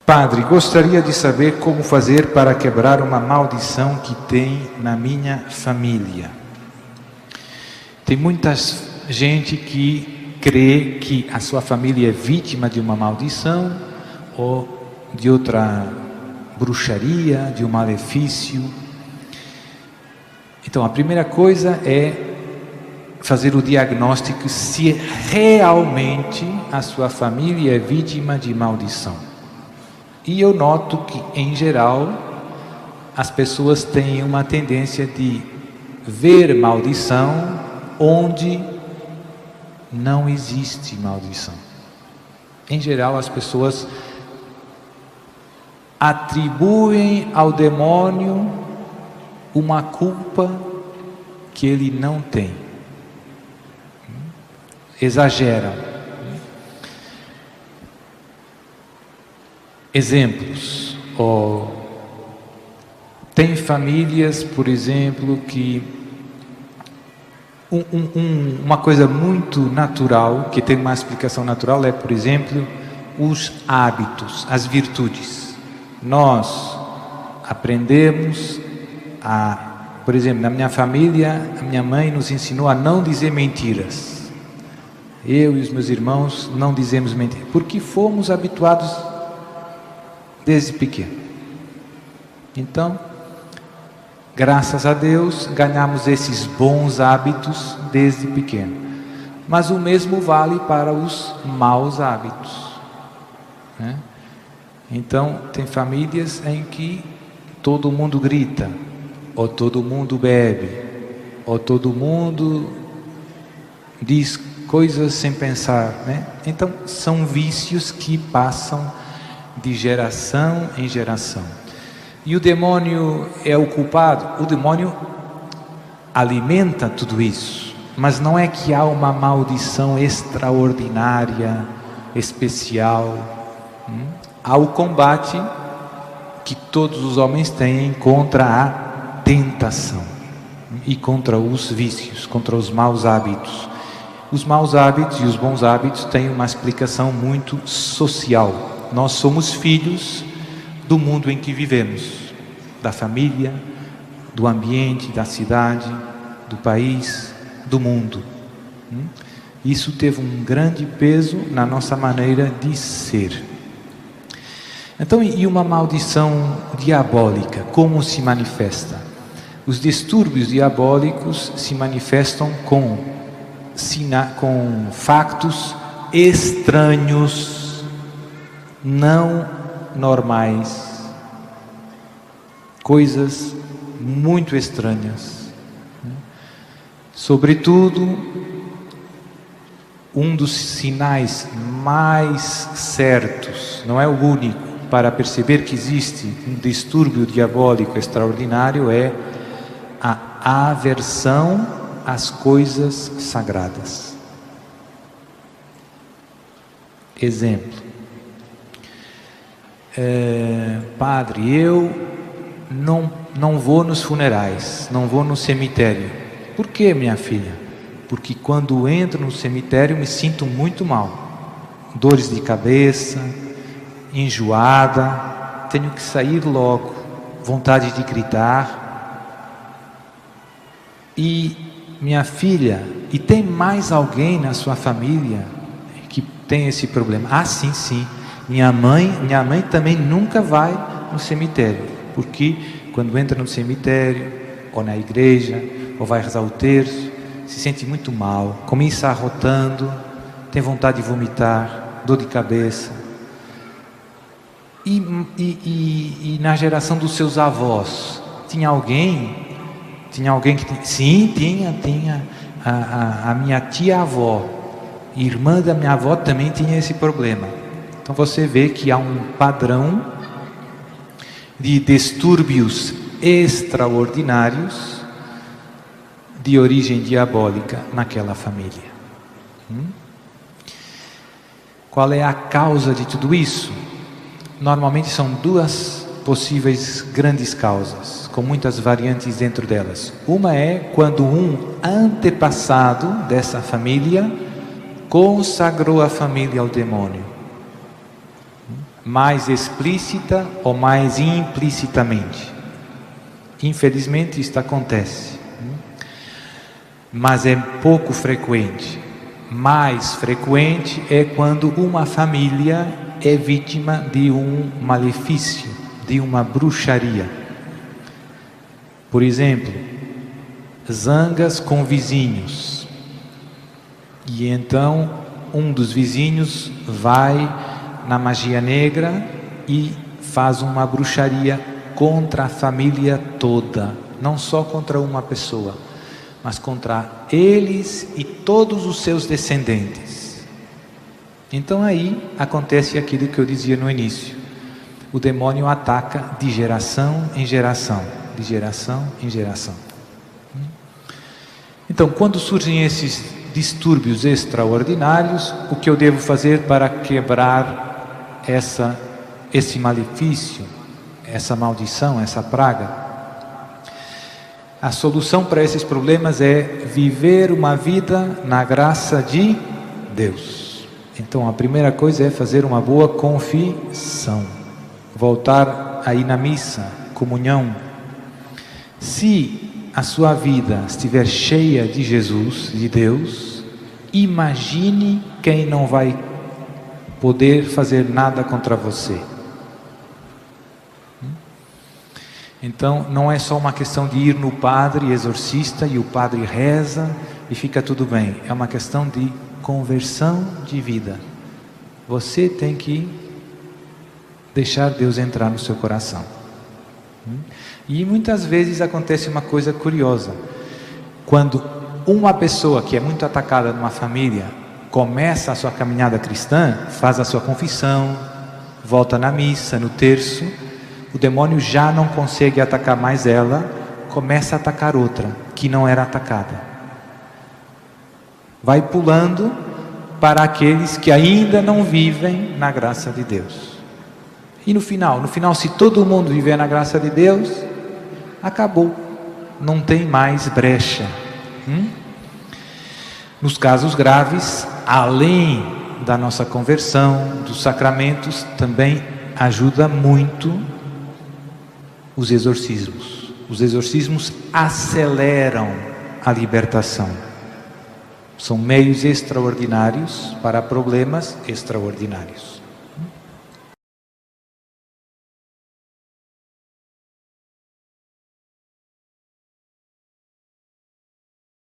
Padre, gostaria de saber como fazer para quebrar uma maldição que tem na minha família. Tem muita gente que crê que a sua família é vítima de uma maldição ou de outra bruxaria, de um malefício. Então, a primeira coisa é fazer o diagnóstico se realmente a sua família é vítima de maldição. E eu noto que, em geral, as pessoas têm uma tendência de ver maldição onde não existe maldição. Em geral, as pessoas atribuem ao demônio uma culpa que ele não tem. Exageram. Exemplos. Tem famílias, por exemplo, que uma coisa muito natural, que tem uma explicação natural, é, por exemplo, os hábitos, as virtudes. Nós aprendemos por exemplo, na minha família, a minha mãe nos ensinou a não dizer mentiras. Eu e os meus irmãos não dizemos mentiras, porque fomos habituados desde pequeno. Então, graças a Deus, ganhamos esses bons hábitos desde pequeno. Mas o mesmo vale para os maus hábitos, né? Então, tem famílias em que todo mundo grita, ou todo mundo bebe, ou todo mundo diz coisas sem pensar, né? Então, são vícios que passam de geração em geração. E o demônio é o culpado? O demônio alimenta tudo isso, mas não é que há uma maldição extraordinária, especial. Há o combate que todos os homens têm contra a tentação e contra os vícios, contra os maus hábitos. Os maus hábitos e os bons hábitos têm uma explicação muito social. Nós somos filhos do mundo em que vivemos, da família, do ambiente, da cidade, do país, do mundo. Isso teve um grande peso na nossa maneira de ser. Então, e uma maldição diabólica, como se manifesta? Os distúrbios diabólicos se manifestam com factos estranhos, não normais, coisas muito estranhas. Sobretudo, um dos sinais mais certos, não é o único, para perceber que existe um distúrbio diabólico extraordinário é a aversão às coisas sagradas. Exemplo. Padre, eu não vou nos funerais, não vou no cemitério. Por que, minha filha? Porque quando entro no cemitério me sinto muito mal. Dores de cabeça, enjoada, tenho que sair logo, vontade de gritar. E, minha filha, e tem mais alguém na sua família que tem esse problema? Ah, sim. Minha mãe também nunca vai no cemitério, porque quando entra no cemitério, ou na igreja, ou vai rezar o terço, se sente muito mal, começa arrotando, tem vontade de vomitar, dor de cabeça. E na geração dos seus avós, tinha alguém que... Sim, tinha. A minha tia-avó, irmã da minha avó, também tinha esse problema. Então você vê que há um padrão de distúrbios extraordinários de origem diabólica naquela família. Qual é a causa de tudo isso? Normalmente são duas possíveis grandes causas, com muitas variantes dentro delas. Uma é quando um antepassado dessa família consagrou a família ao demônio. mais explícita ou mais implicitamente. Infelizmente isto acontece, mas é pouco frequente. Mais frequente é quando uma família é vítima de um malefício, de uma bruxaria. Por exemplo, zangas com vizinhos. E então um dos vizinhos vai na magia negra e faz uma bruxaria contra a família toda, não só contra uma pessoa, mas contra eles e todos os seus descendentes. Então aí acontece aquilo que eu dizia no início: o demônio ataca de geração em geração, de geração em geração. Então, quando surgem esses distúrbios extraordinários, o que eu devo fazer para quebrar esse malefício, essa maldição, essa praga? A solução para esses problemas é viver uma vida na graça de Deus. Então a primeira coisa é fazer uma boa confissão, voltar a ir na missa, comunhão. Se a sua vida estiver cheia de Jesus, de Deus, imagine quem não vai poder fazer nada contra você. Então não é só uma questão de ir no padre exorcista e o padre reza e fica tudo bem. É uma questão de conversão de vida. Você tem que deixar Deus entrar no seu coração. E muitas vezes acontece uma coisa curiosa. Quando uma pessoa que é muito atacada numa família começa a sua caminhada cristã, faz a sua confissão, volta na missa, no terço, o demônio já não consegue atacar mais ela, começa a atacar outra, que não era atacada. Vai pulando para aqueles que ainda não vivem na graça de Deus. E no final, se todo mundo viver na graça de Deus, acabou, não tem mais brecha. Nos casos graves, além da nossa conversão, dos sacramentos, também ajuda muito os exorcismos. Os exorcismos aceleram a libertação. São meios extraordinários para problemas extraordinários.